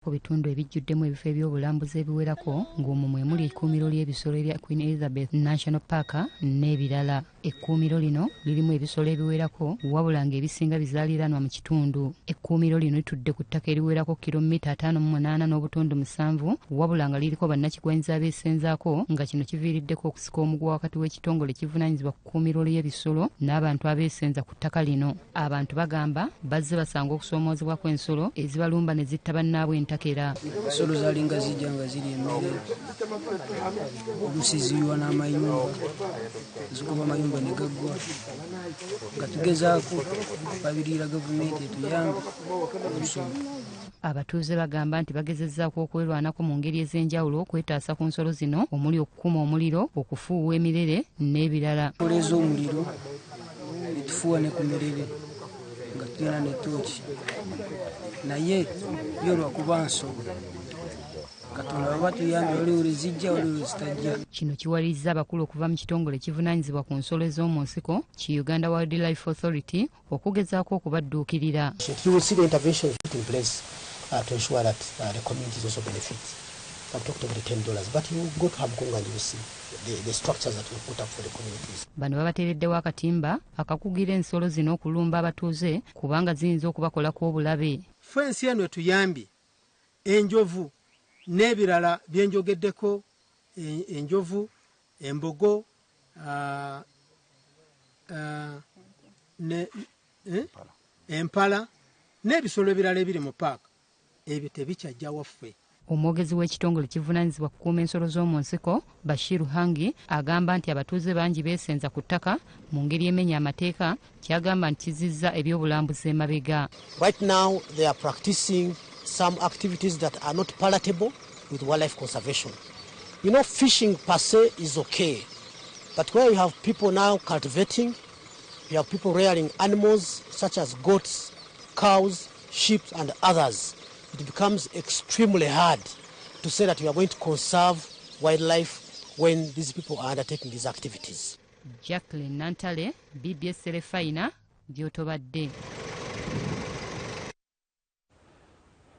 Ku bitundu ebijjuddemu ebifo ebyobulambuzi ebiwerako ng'omwo mwe muli ekkuumiro ly'ebisolo erya Queen Elizabeth National Park n'ebirala. Ekkuumiro lino lirimu ebisolo ebiwerako wabula ng'ebisinga bizaaliranwa mu kitundu. Ekkuumiro lino litudde ku ttaka eriwerako kilomita 5.8 n'obutundu 7 wabula nga liriko bannakigwanyiza abeesenzaako nga kino kiviiriddeko okusika omugwa wakati w'ekitongole kivunaanyizibwa ku kkuumiro ly'ebisolo n'abantu abeesenza ku ttaka lino. Abantu bagamba bazze basanga okusoomoozebwa kw'ensolo ezibalumba ne zitta bannaabwe entakera. Ensolo zaalinga zijja nga ziri emmere oluusi ziyiwa n'amayumba zikuba amayumba ne gaggwa nga tugezaako babiriira gavumenti etuyambe olusolo. Abatuuze bagamba nti bagezezzaako okwerwanako mu ngeri ez'enjawulo okwetaasa ku nsolo zino omuli okukuma omuliro, okufuuwa emirere n'ebirala. Ensolo ez'omuliro etufuuwa ne ku mirere nga tulina ne tooki naye yo lwakuba nsolo Katonda baba tuyambe waliwo lwezijja waliwo lwezitajja. Kino kiwalirizza abakulu okuva mu kitongole kivunaanyizibwa ku nsolo ez'omu nsiko ki Uganda Wildlife Authority okugezaako okubadduukirira. You will see the interventions put in place to ensure that the communities also benefit. I've talked about the $10, but you go to Habkunga and you will see the structures that we put up for the communities. Bano babateereddewo akatimba akakugira ensolo zino okulumba abatuuze kubanga ziyinza okubakolako obulabe. Ffe ensi eno etuyambye enjovu n'ebirala byenjogeddeko, enjovu, embogo, empala n'ebisolo ebirala ebiri mu paaka ebyo tebikyajja waffe. Omwogezi w'ekitongole kivunaanyizibwa kukuuma ensolo z'omu nsiko Bashir Hangi agamba nti abatuuze bangi beesenza ku ttaka mu ngeri emenya amateeka kyagamba nti kizizza ebyobulambuzi emabega. Right now they are practicing some activities that are not palatable with wildlife conservation. You know, fishing per se is okay, but where you have people now cultivating, you have people rearing animals such as goats, cows, sheep and others, it becomes extremely hard to say that we are going to conserve wildlife when these people are undertaking these activities. Jacqueline Nantale, BBS Serefina, Gyotobadde.